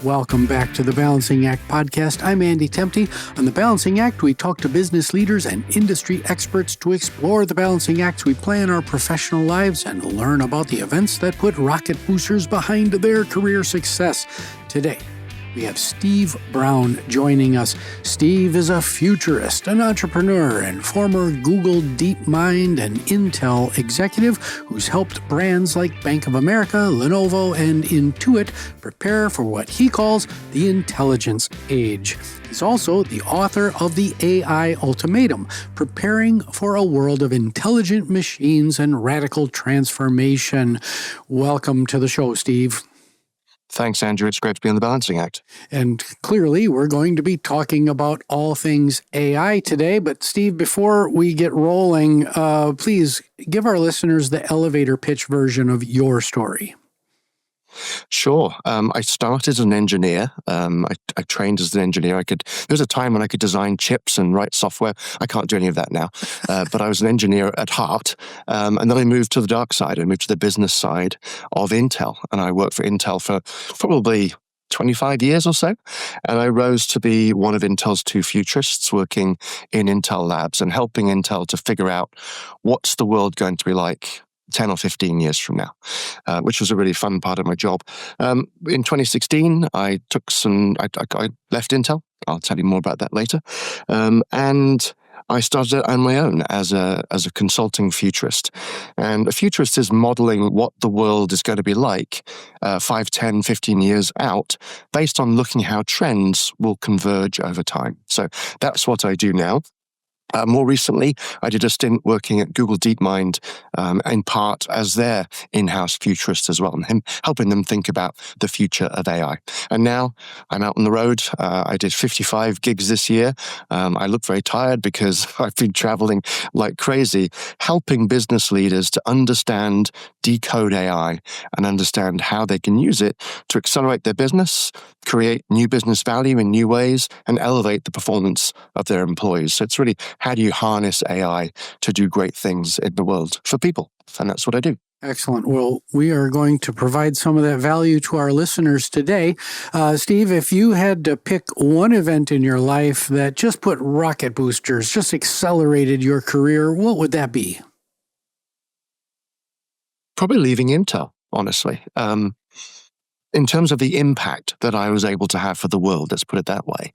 Welcome back to the Balancing Act podcast. I'm Andy Temte. On the Balancing Act, we talk to business leaders and industry experts to explore the balancing acts we play in our professional lives and learn about the events that put rocket boosters behind their career success. Today, we have Steve Brown joining us. Steve is a futurist, an entrepreneur, and former Google DeepMind and Intel executive who's helped brands like Bank of America, Lenovo, and Intuit prepare for what he calls the intelligence age. He's also the author of the AI Ultimatum, preparing for a world of intelligent machines and radical transformation. Welcome to the show, Steve. Thanks, Andrew. It's great to be on the Balancing Act. And clearly, we're going to be talking about all things AI today. But Steve, before we get rolling, please give our listeners the elevator pitch version of your story. Sure. I started as an engineer. I trained as an engineer. There was a time when I could design chips and write software. I can't do any of that now. But I was an engineer at heart. And then I moved to the dark side. I moved to the business side of Intel. And I worked for Intel for probably 25 years or so. And I rose to be one of Intel's two futurists working in Intel labs and helping Intel to figure out what's the world going to be like 10 or 15 years from now, which was a really fun part of my job. In 2016, I left Intel. I'll tell you more about that later. And I started on my own as a consulting futurist. And a futurist is modeling what the world is going to be like 5, 10, 15 years out based on looking how trends will converge over time. So that's what I do now. More recently, I did a stint working at Google DeepMind, in part as their in-house futurist as well, and helping them think about the future of AI. And now I'm out on the road. I did 55 gigs this year. I look very tired because I've been traveling like crazy, helping business leaders to understand, decode AI, and understand how they can use it to accelerate their business, create new business value in new ways, and elevate the performance of their employees. So it's really, how do you harness AI to do great things in the world for people? And that's what I do. Excellent. Well, we are going to provide some of that value to our listeners today. Steve, if you had to pick one event in your life that just put rocket boosters, just accelerated your career, what would that be? Probably leaving Intel, honestly. In terms of the impact that I was able to have for the world, let's put it that way,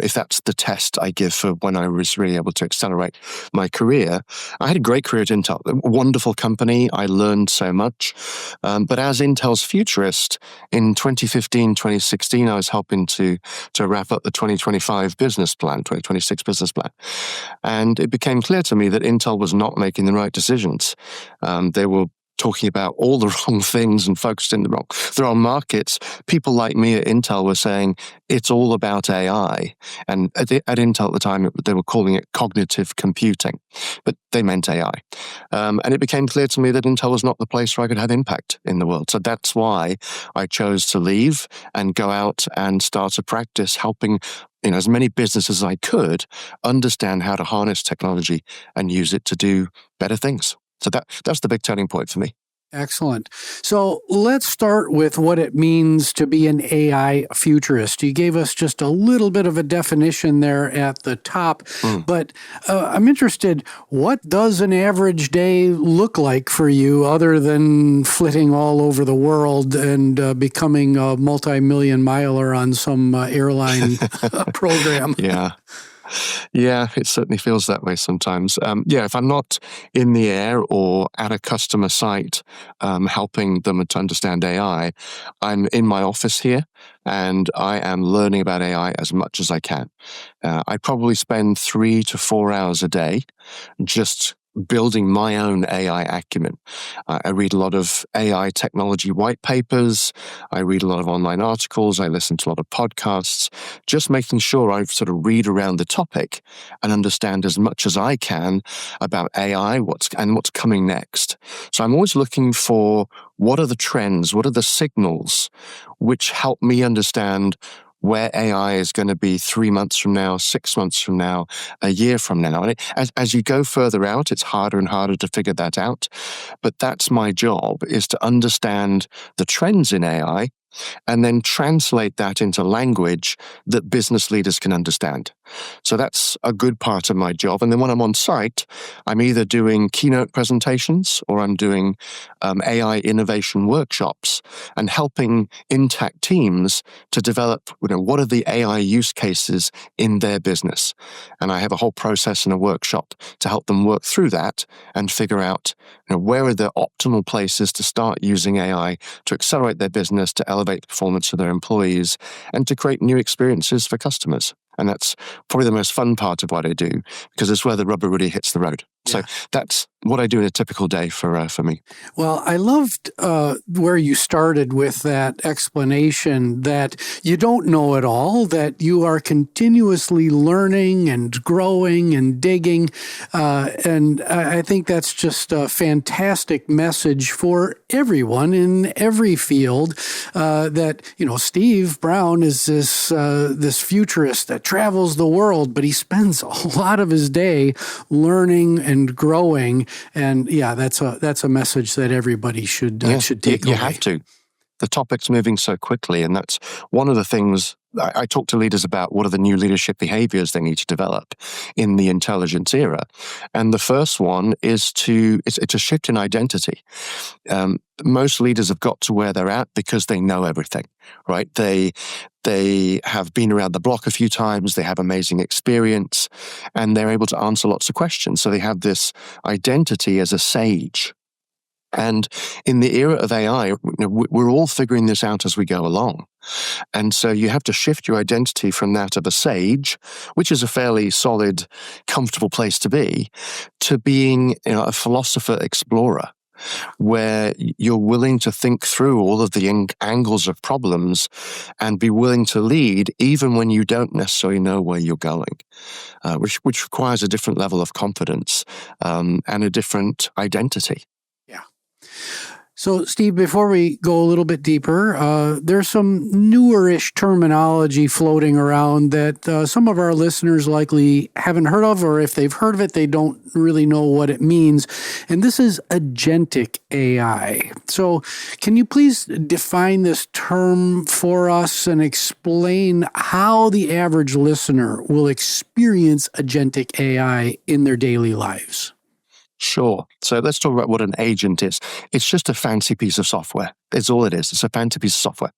if that's the test I give for when I was really able to accelerate my career, I had a great career at Intel, a wonderful company. I learned so much. But as Intel's futurist, in 2015, 2016, I was helping to wrap up the 2025 business plan, 2026 business plan. And it became clear to me that Intel was not making the right decisions. They were talking about all the wrong things and focused in the wrong markets. People like me at Intel were saying it's all about AI. And at Intel at the time, they were calling it cognitive computing, but they meant AI. And it became clear to me that Intel was not the place where I could have impact in the world. So that's why I chose to leave and go out and start a practice helping as many businesses as I could understand how to harness technology and use it to do better things. So that's the big turning point for me. Excellent. So let's start with what it means to be an AI futurist. You gave us just a little bit of a definition there at the top, but I'm interested, what does an average day look like for you other than flitting all over the world and becoming a multi-million miler on some airline program? Yeah, it certainly feels that way sometimes. If I'm not in the air or at a customer site helping them to understand AI, I'm in my office here and I am learning about AI as much as I can. I probably spend 3 to 4 hours a day just building my own AI acumen. I read a lot of AI technology white papers. I read a lot of online articles. I listen to a lot of podcasts, just making sure I sort of read around the topic and understand as much as I can about AI, what's coming next. So I'm always looking for what are the trends, what are the signals which help me understand where AI is going to be 3 months from now, 6 months from now, a year from now. And as you go further out, it's harder and harder to figure that out. But that's my job, is to understand the trends in AI and then translate that into language that business leaders can understand. So that's a good part of my job. And then when I'm on site, I'm either doing keynote presentations or I'm doing AI innovation workshops and helping intact teams to develop, what are the AI use cases in their business. And I have a whole process and a workshop to help them work through that and figure out where are the optimal places to start using AI to accelerate their business, to elevate the performance of their employees, and to create new experiences for customers. And that's probably the most fun part of what I do, because it's where the rubber really hits the road. Yeah. So that's what I do in a typical day for me. Well, I loved where you started with that explanation that you don't know it all, that you are continuously learning and growing and digging. And I think that's just a fantastic message for everyone in every field, that, Steve Brown is this futurist that travels the world, but he spends a lot of his day learning and growing. And yeah, that's a message that everybody should take away. You have to. The topic's moving so quickly, and that's one of the things I talk to leaders about. What are the new leadership behaviors they need to develop in the intelligence era? And the first one is it's a shift in identity. Most leaders have got to where they're at because they know everything, right? They have been around the block a few times, they have amazing experience, and they're able to answer lots of questions. So they have this identity as a sage. And in the era of AI, we're all figuring this out as we go along. And so you have to shift your identity from that of a sage, which is a fairly solid, comfortable place to be, to being a philosopher explorer, where you're willing to think through all of the angles of problems and be willing to lead even when you don't necessarily know where you're going, which requires a different level of confidence and a different identity. Yeah. So, Steve, before we go a little bit deeper, there's some newer-ish terminology floating around that some of our listeners likely haven't heard of, or if they've heard of it, they don't really know what it means. And this is agentic AI. So can you please define this term for us and explain how the average listener will experience agentic AI in their daily lives? Sure. So let's talk about what an agent is. It's just a fancy piece of software. It's all it is. It's a fancy piece of software.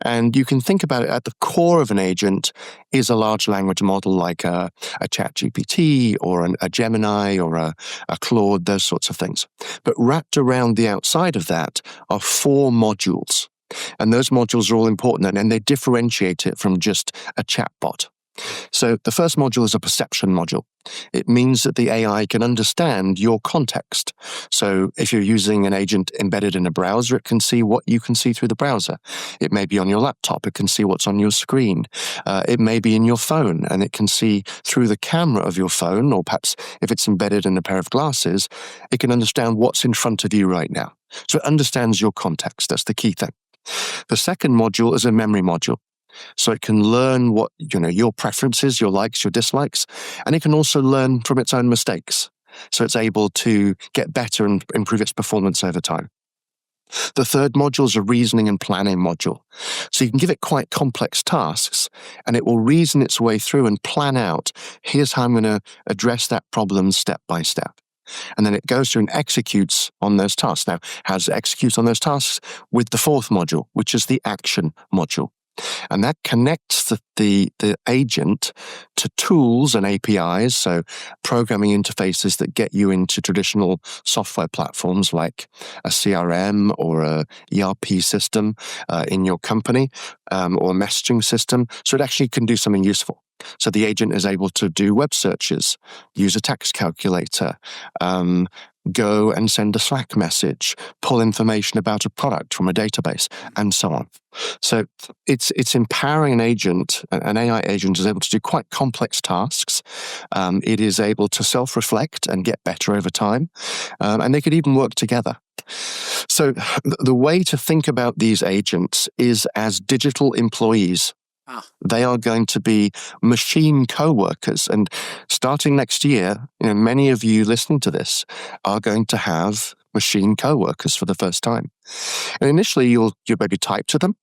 And you can think about it at the core of an agent is a large language model like a ChatGPT or a Gemini or a Claude, those sorts of things. But wrapped around the outside of that are 4 modules. And those modules are all important, and they differentiate it from just a chatbot. So the first module is a perception module. It means that the AI can understand your context. So if you're using an agent embedded in a browser, it can see what you can see through the browser. It may be on your laptop. It can see what's on your screen. It may be in your phone, and it can see through the camera of your phone, or perhaps if it's embedded in a pair of glasses, it can understand what's in front of you right now. So it understands your context. That's the key thing. The second module is a memory module. So it can learn what, your preferences, your likes, your dislikes, and it can also learn from its own mistakes. So it's able to get better and improve its performance over time. The third module is a reasoning and planning module. So you can give it quite complex tasks, and it will reason its way through and plan out, here's how I'm going to address that problem step by step. And then it goes through and executes on those tasks. Now, how does it execute on those tasks? With the fourth module, which is the action module. And that connects the agent to tools and APIs, so programming interfaces that get you into traditional software platforms like a CRM or a ERP system in your company or a messaging system. So it actually can do something useful. So the agent is able to do web searches, use a tax calculator, go and send a Slack message, pull information about a product from a database, and so on. So it's empowering an agent. An AI agent is able to do quite complex tasks. It is able to self-reflect and get better over time, and they could even work together. So the way to think about these agents is as digital employees. They are going to be machine co-workers. And starting next year, many of you listening to this are going to have machine co-workers for the first time. And initially, you'll maybe type to them.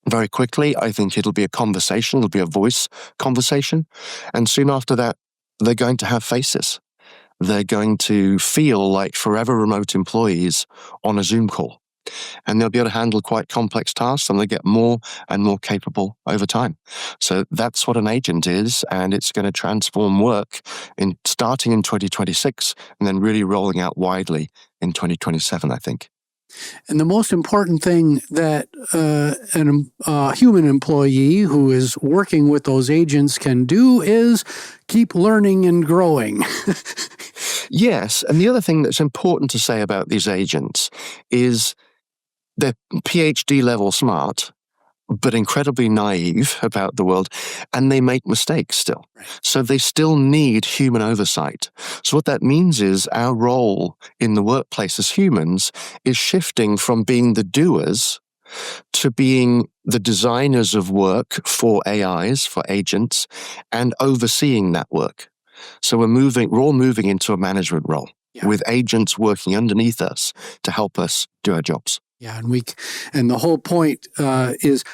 Very quickly, I think it'll be a conversation, it'll be a voice conversation. And soon after that, they're going to have faces. They're going to feel like forever remote employees on a Zoom call. And they'll be able to handle quite complex tasks, and they get more and more capable over time. So that's what an agent is, and it's going to transform work starting in 2026 and then really rolling out widely in 2027, I think. And the most important thing that a human employee who is working with those agents can do is keep learning and growing. Yes. And the other thing that's important to say about these agents is they're PhD level smart, but incredibly naive about the world, and they make mistakes still. So they still need human oversight. So what that means is our role in the workplace as humans is shifting from being the doers to being the designers of work for AIs, for agents, and overseeing that work. So we're all moving into a management role with agents working underneath us to help us do our jobs. Yeah, and the whole point is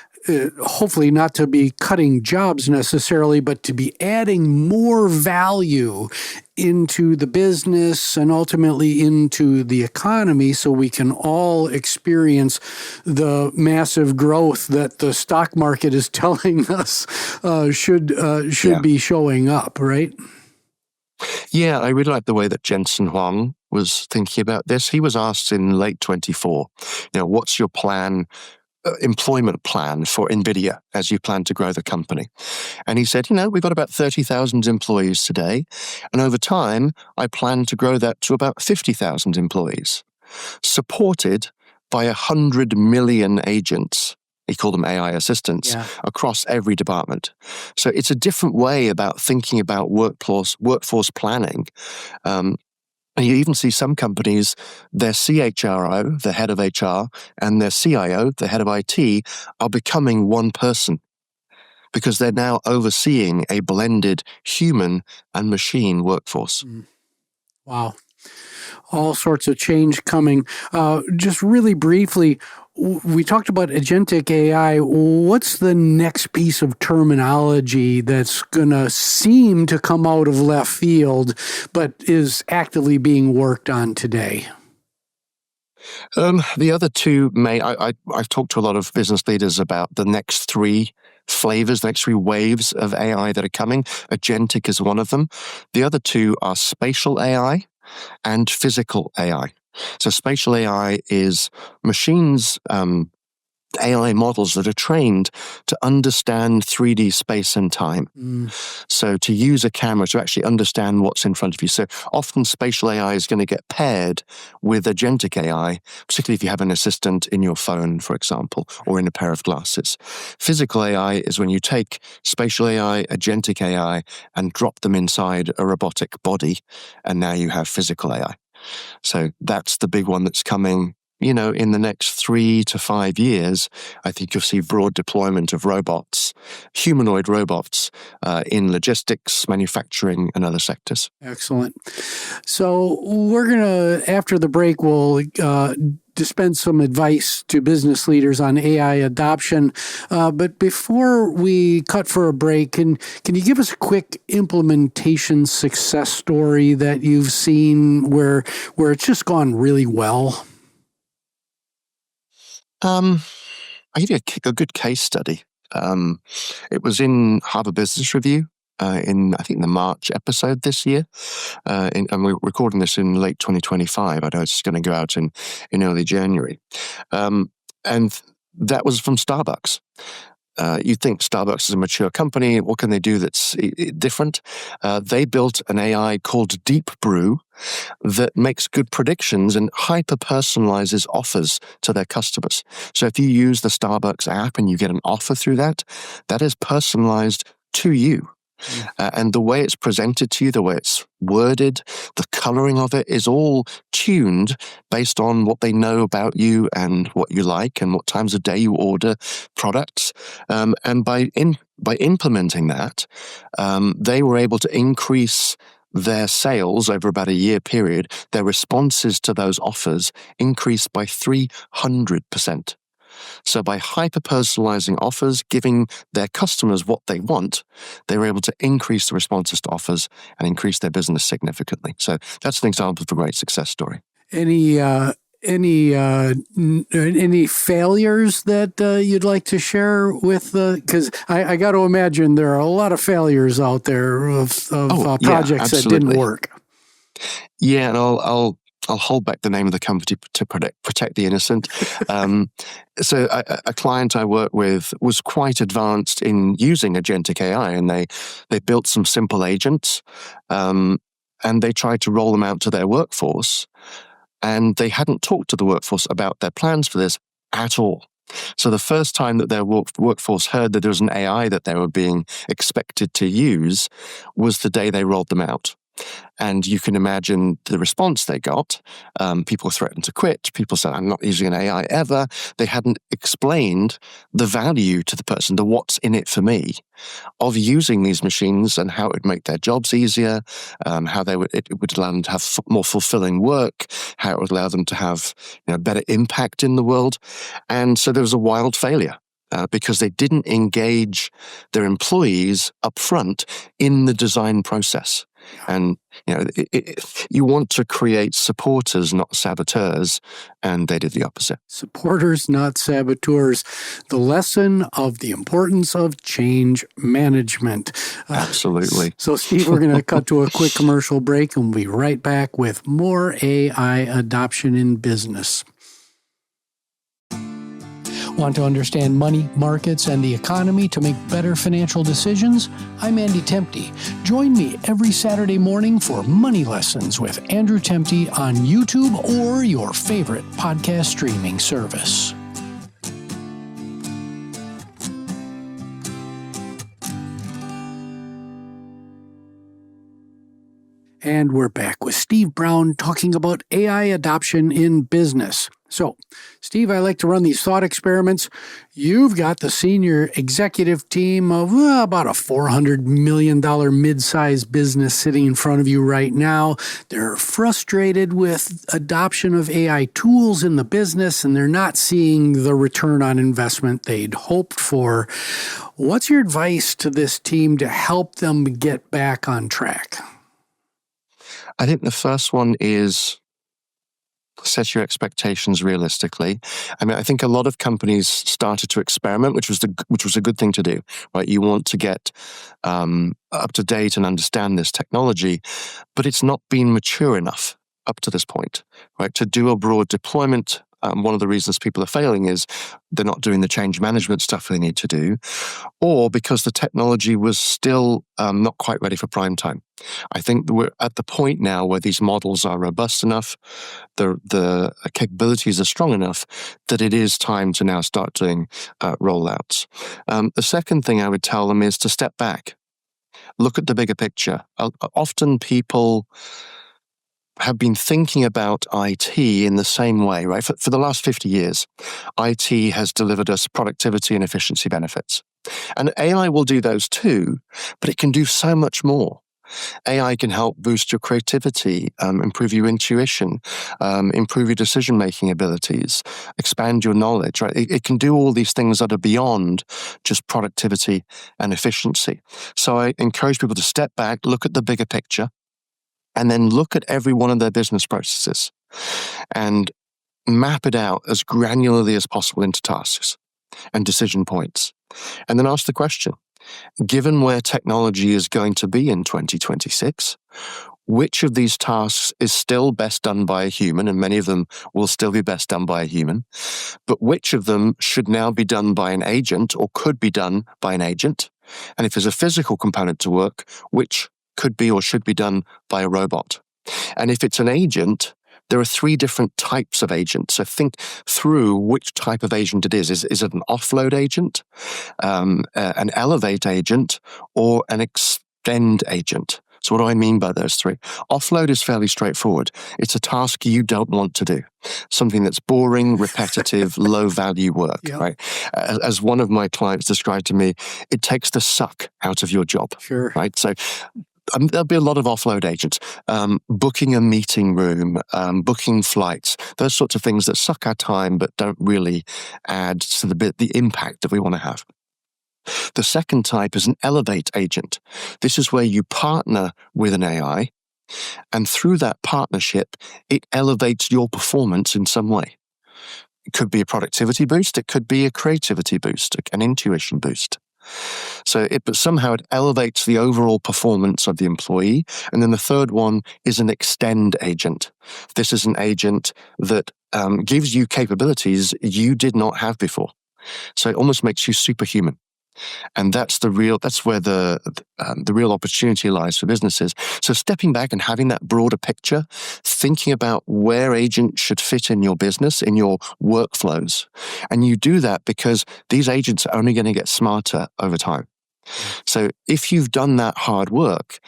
hopefully not to be cutting jobs necessarily, but to be adding more value into the business and ultimately into the economy, so we can all experience the massive growth that the stock market is telling us should be showing up, right? Yeah, I really like the way that Jensen Huang was thinking about this. He was asked in late 24, what's your employment plan for NVIDIA as you plan to grow the company? And he said, we've got about 30,000 employees today. And over time, I plan to grow that to about 50,000 employees, supported by 100 million agents. He called them AI assistants across every department. So it's a different way about thinking about workforce planning. And you even see some companies, their CHRO, the head of HR, and their CIO, the head of IT, are becoming one person because they're now overseeing a blended human and machine workforce. Wow. All sorts of change coming. Just really briefly, we talked about agentic AI. What's the next piece of terminology that's going to seem to come out of left field, but is actively being worked on today? The other two I've talked to a lot of business leaders about the next three flavors, the next three waves of AI that are coming. Agentic is one of them. The other two are spatial AI and physical AI. So spatial AI is machines, AI models that are trained to understand 3D space and time. So to use a camera to actually understand what's in front of you. So often spatial AI is going to get paired with agentic AI, particularly if you have an assistant in your phone, for example, or in a pair of glasses. Physical AI is when you take spatial AI, agentic AI, and drop them inside a robotic body, and now you have physical AI. So that's the big one that's coming. In the next 3 to 5 years, I think you'll see broad deployment of robots, humanoid robots, in logistics, manufacturing, and other sectors. Excellent. So we're going to, after the break, we'll dispense some advice to business leaders on AI adoption. But before we cut for a break, can you give us a quick implementation success story that you've seen where it's just gone really well? I'll give you a good case study. It was in Harvard Business Review in, I think, the March episode this year. And we're recording this in late 2025. I know it's going to go out in early January. And that was from Starbucks. You'd think Starbucks is a mature company. What can they do that's different? They built an AI called Deep Brew that makes good predictions and hyper-personalizes offers to their customers. So if you use the Starbucks app and you get an offer through that is personalized to you. And the way it's presented to you, the way it's worded, the coloring of it is all tuned based on what they know about you and what you like and what times of day you order products. And by implementing that, they were able to increase their sales over about a year period. Their responses to those offers increased by 300%. So by hyper-personalizing offers, giving their customers what they want, they were able to increase the responses to offers and increase their business significantly. So that's an example of a great success story. Any failures that you'd like to share with because I got to imagine there are a lot of failures out there of projects that didn't work. Yeah, and I'll hold back the name of the company to protect the innocent. So a client I work with was quite advanced in using agentic AI, and they built some simple agents, and they tried to roll them out to their workforce. And they hadn't talked to the workforce about their plans for this at all. So the first time that their workforce heard that there was an AI that they were being expected to use was the day they rolled them out. And you can imagine the response they got. People threatened to quit. People said, I'm not using an AI ever. They hadn't explained the value to the person, the what's in it for me, of using these machines and how it would make their jobs easier, how it would allow them to have more fulfilling work, how it would allow them to have better impact in the world. And so there was a wild failure. Because they didn't engage their employees up front in the design process. And you want to create supporters, not saboteurs, and they did the opposite. Supporters, not saboteurs. The lesson of the importance of change management. Absolutely. So, Steve, we're going to cut to a quick commercial break, and we'll be right back with more AI adoption in business. Want to understand money, markets, and the economy to make better financial decisions? I'm Andy Temte. Join me every Saturday morning for Money Lessons with Andrew Temte on YouTube or your favorite podcast streaming service. And we're back with Steve Brown talking about AI adoption in business. So, Steve, I like to run these thought experiments. You've got the senior executive team of about a $400 million mid-sized business sitting in front of you right now. They're frustrated with adoption of AI tools in the business, and they're not seeing the return on investment they'd hoped for. What's your advice to this team to help them get back on track? I think the first one is set your expectations realistically. I mean, I think a lot of companies started to experiment, which was a good thing to do, right? You want to get up to date and understand this technology, but it's not been mature enough up to this point, right? To do a broad deployment. One of the reasons people are failing is they're not doing the change management stuff they need to do, or because the technology was still not quite ready for prime time. I think we're at the point now where these models are robust enough, the capabilities are strong enough that it is time to now start doing rollouts. The second thing I would tell them is to step back, look at the bigger picture. Often people have been thinking about IT in the same way, right? For the last 50 years, IT has delivered us productivity and efficiency benefits. And AI will do those too, but it can do so much more. AI can help boost your creativity, improve your intuition, improve your decision-making abilities, expand your knowledge, right? It can do all these things that are beyond just productivity and efficiency. So I encourage people to step back, look at the bigger picture, and then look at every one of their business processes and map it out as granularly as possible into tasks and decision points. And then ask the question, given where technology is going to be in 2026, which of these tasks is still best done by a human, and many of them will still be best done by a human, but which of them should now be done by an agent or could be done by an agent? And if there's a physical component to work, which could be or should be done by a robot? And if it's an agent, there are 3 different types of agents. So think through which type of agent it is. Is it an offload agent, an elevate agent, or an extend agent? So what do I mean by those 3? Offload is fairly straightforward. It's a task you don't want to do, something that's boring, repetitive, low-value work, right? As one of my clients described to me, it takes the suck out of your job, Sure. right? So there'll be a lot of offload agents, booking a meeting room, booking flights, those sorts of things that suck our time but don't really add to the impact that we want to have. The second type is an elevate agent. This is where you partner with an AI, and through that partnership, it elevates your performance in some way. It could be a productivity boost. It could be a creativity boost, an intuition boost. But somehow it elevates the overall performance of the employee. And then the third one is an extend agent. This is an agent that gives you capabilities you did not have before. So it almost makes you superhuman. And that's where the real opportunity lies for businesses. So stepping back and having that broader picture, thinking about where agents should fit in your business, in your workflows. And you do that because these agents are only going to get smarter over time. So if you've done that hard work,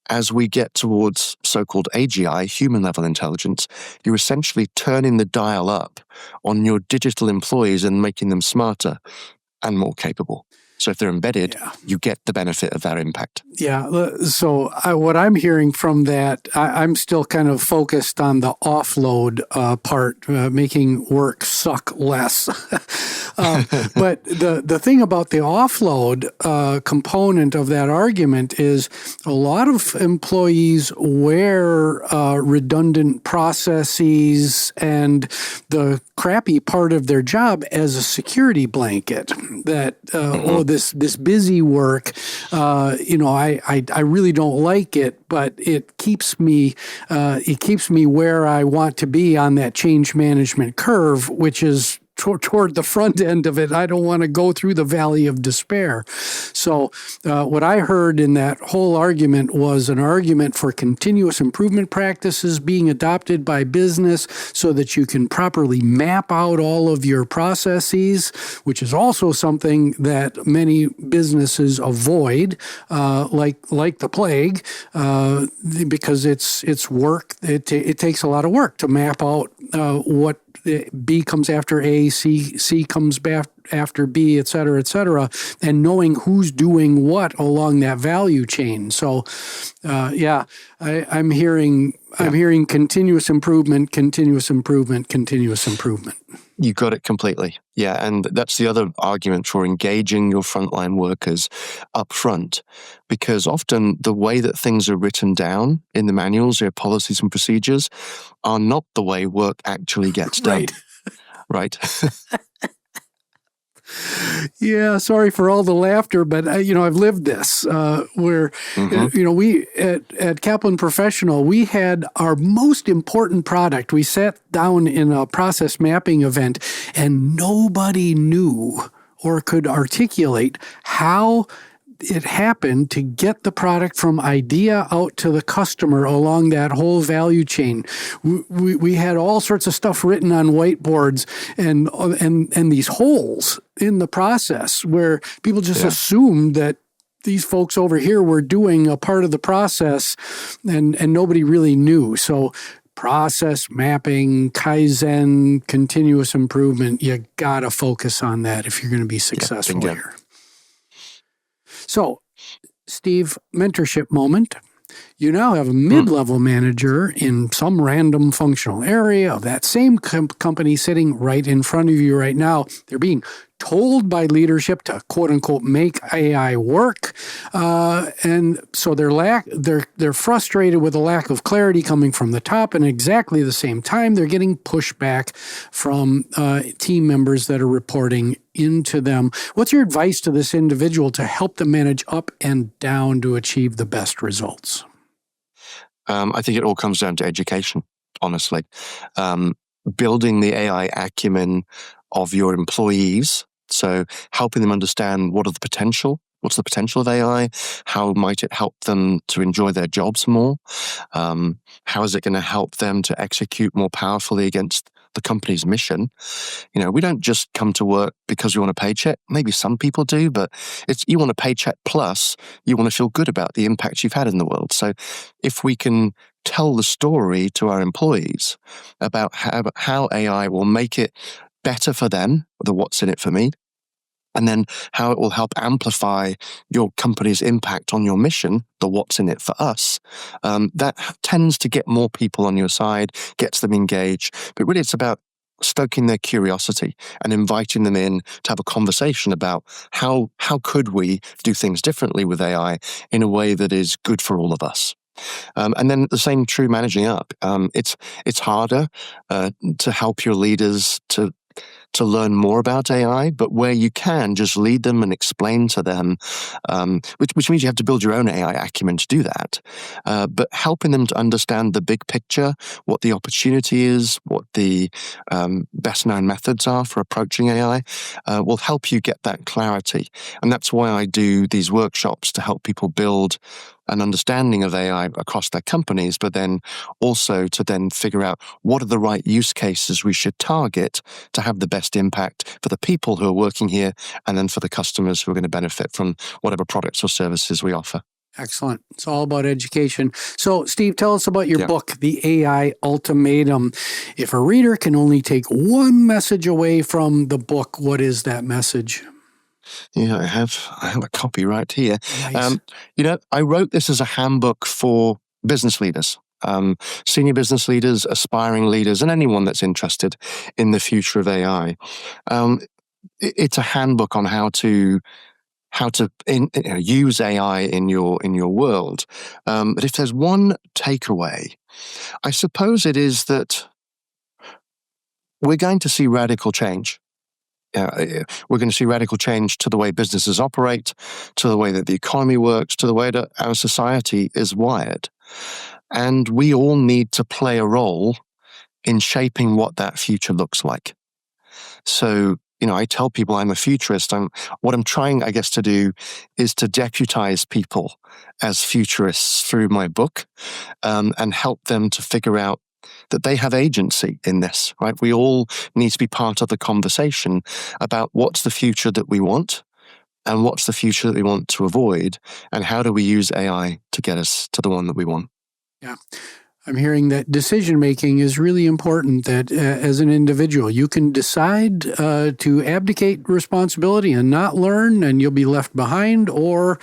as we get towards so-called AGI, human level intelligence, you're essentially turning the dial up on your digital employees and making them smarter and more capable. So if they're embedded, you get the benefit of that impact. Yeah. So what I'm hearing from that, I'm still kind of focused on the offload part, making work suck less. But the thing about the offload component of that argument is a lot of employees wear redundant processes and the crappy part of their job as a security blanket. That this busy work, I really don't like it, but it keeps me where I want to be on that change management curve, which is toward the front end of it. I don't want to go through the valley of despair. So what I heard in that whole argument was an argument for continuous improvement practices being adopted by business so that you can properly map out all of your processes, which is also something that many businesses avoid, like the plague, because it's work. It takes a lot of work to map out what B comes after A, C comes back after B, et cetera, and knowing who's doing what along that value chain. So, I'm hearing continuous improvement. You got it completely. Yeah, and that's the other argument for engaging your frontline workers up front, because often the way that things are written down in the manuals, their policies and procedures, are not the way work actually gets done. Right. Yeah, sorry for all the laughter, but I've lived this. Where we at Kaplan Professional, we had our most important product. We sat down in a process mapping event, and nobody knew or could articulate how it happened to get the product from idea out to the customer along that whole value chain. We had all sorts of stuff written on whiteboards and these holes in the process where people just assumed that these folks over here were doing a part of the process and nobody really knew. So process mapping, Kaizen, continuous improvement, you got to focus on that if you're going to be successful here. So, Steve, mentorship moment. You now have a mid-level manager in some random functional area of that same company sitting right in front of you right now. They're being told by leadership to quote-unquote make AI work, and so they're frustrated with a lack of clarity coming from the top, and exactly the same time they're getting pushback from team members that are reporting into them. What's your advice to this individual to help them manage up and down to achieve the best results? I think it all comes down to education, honestly. Building the AI acumen of your employees. So helping them understand what's the potential of AI? How might it help them to enjoy their jobs more? How is it going to help them to execute more powerfully against the company's mission? We don't just come to work because we want a paycheck. Maybe some people do, but you want a paycheck plus you want to feel good about the impact you've had in the world. So if we can tell the story to our employees about how AI will make it better for them, the what's in it for me, and then how it will help amplify your company's impact on your mission, the what's in it for us, that tends to get more people on your side, gets them engaged. But really it's about stoking their curiosity and inviting them in to have a conversation about how could we do things differently with AI in a way that is good for all of us. And then the same true managing up. It's harder to help your leaders to learn more about AI, but where you can, just lead them and explain to them, which means you have to build your own AI acumen to do that. But helping them to understand the big picture, what the opportunity is, what the best known methods are for approaching AI, will help you get that clarity. And that's why I do these workshops to help people build an understanding of AI across their companies, but then also to then figure out what are the right use cases we should target to have the best impact for the people who are working here and then for the customers who are going to benefit from whatever products or services we offer. Excellent. It's all about education. So, Steve, tell us about your book, The AI Ultimatum. If a reader can only take one message away from the book, what is that message? Yeah, I have a copy right here. Nice. I wrote this as a handbook for business leaders, senior business leaders, aspiring leaders, and anyone that's interested in the future of AI. It's a handbook on how to use AI in your world. But if there's one takeaway, I suppose it is that we're going to see radical change. We're going to see radical change to the way businesses operate, to the way that the economy works, to the way that our society is wired. And we all need to play a role in shaping what that future looks like. So, I tell people I'm a futurist. What I'm trying, I guess, to do is to deputize people as futurists through my book, and help them to figure out that they have agency in this, right? We all need to be part of the conversation about what's the future that we want and what's the future that we want to avoid, and how do we use AI to get us to the one that we want. Yeah. I'm hearing that decision-making is really important, that as an individual, you can decide to abdicate responsibility and not learn, and you'll be left behind, or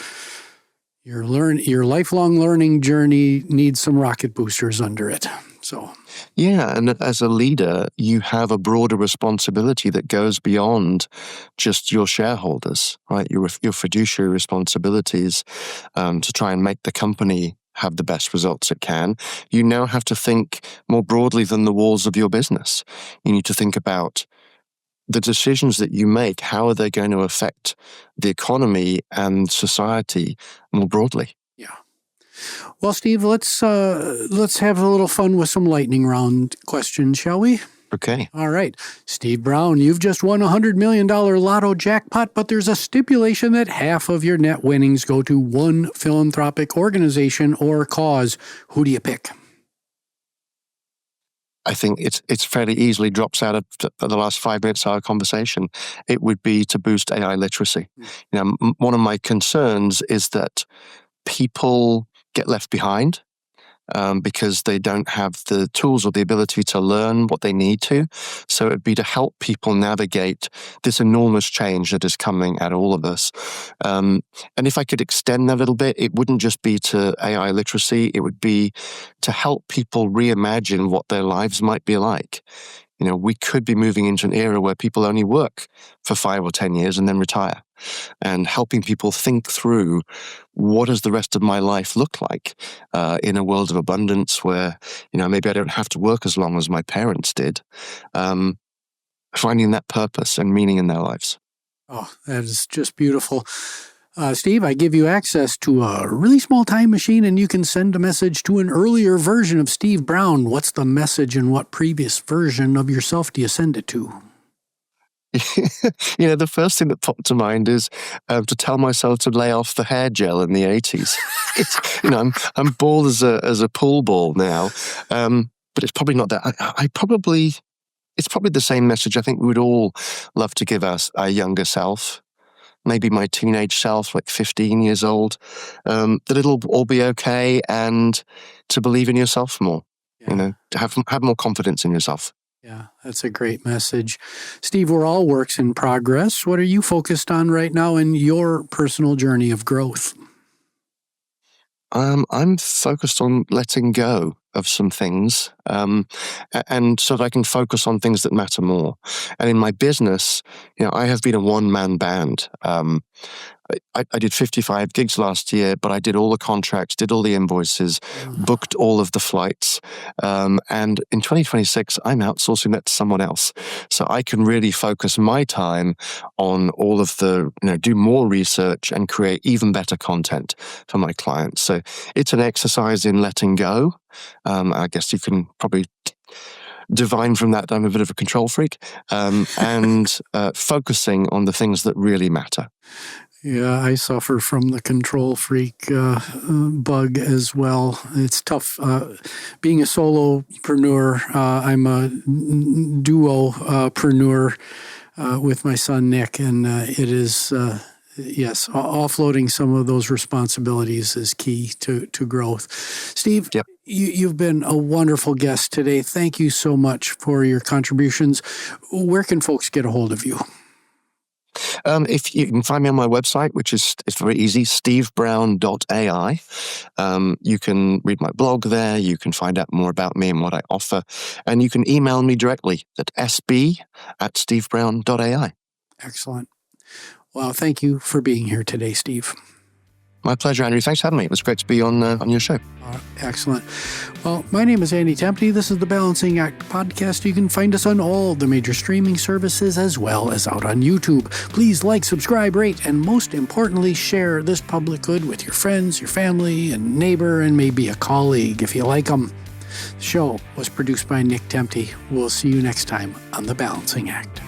your lifelong learning journey needs some rocket boosters under it. So, yeah, and as a leader, you have a broader responsibility that goes beyond just your shareholders, right? Your fiduciary responsibilities to try and make the company have the best results it can. You now have to think more broadly than the walls of your business. You need to think about the decisions that you make. How are they going to affect the economy and society more broadly? yeah. Well, Steve, let's have a little fun with some lightning round questions, shall we? Okay. All right. Steve Brown, you've just won a $100 million lotto jackpot, but there's a stipulation that half of your net winnings go to one philanthropic organization or cause. Who do you pick? I think it's fairly easily drops out of the last 5 minutes of our conversation. It would be to boost AI literacy. One of my concerns is that people get left behind because they don't have the tools or the ability to learn what they need to. So it'd be to help people navigate this enormous change that is coming at all of us. And if I could extend that a little bit, it wouldn't just be to AI literacy. It would be to help people reimagine what their lives might be like. We could be moving into an era where people only work for 5 or 10 years and then retire, and helping people think through, what does the rest of my life look like in a world of abundance where, maybe I don't have to work as long as my parents did, finding that purpose and meaning in their lives. Oh, that is just beautiful. Steve, I give you access to a really small time machine, and you can send a message to an earlier version of Steve Brown. What's the message, and what previous version of yourself do you send it to? The first thing that popped to mind is to tell myself to lay off the hair gel in the 80s. I'm bald as a pool ball now, but it's probably not that. It's probably the same message I think we would all love to give our younger self. Maybe my teenage self, like 15 years old, that it'll all be okay, and to believe in yourself more, to have more confidence in yourself. Yeah, that's a great message. Steve, we're all works in progress. What are you focused on right now in your personal journey of growth? I'm focused on letting go of some things, and so that I can focus on things that matter more. And in my business, I have been a one-man band. I did 55 gigs last year, but I did all the contracts, did all the invoices, booked all of the flights. And in 2026, I'm outsourcing that to someone else. So I can really focus my time on all of the, do more research and create even better content for my clients. So it's an exercise in letting go. I guess you can probably divine from that I'm a bit of a control freak, and focusing on the things that really matter. Yeah, I suffer from the control freak bug as well. It's tough being a solopreneur. I'm a duopreneur with my son Nick, and it is yes, offloading some of those responsibilities is key to growth. Steve, Yep. you've been a wonderful guest today. Thank you so much for your contributions. Where can folks get a hold of you? If you can find me on my website, which is it's very easy, stevebrown.ai. You can read my blog there. You can find out more about me and what I offer. And you can email me directly at sb@stevebrown.ai. Excellent. Well, thank you for being here today, Steve. My pleasure, Andrew. Thanks for having me. It was great to be on your show. Excellent. Well, my name is Andy Temte. This is the Balancing Act podcast. You can find us on all the major streaming services as well as out on YouTube. Please like, subscribe, rate, and most importantly, share this public good with your friends, your family, and neighbor, and maybe a colleague if you like them. The show was produced by Nick Temte. We'll see you next time on the Balancing Act.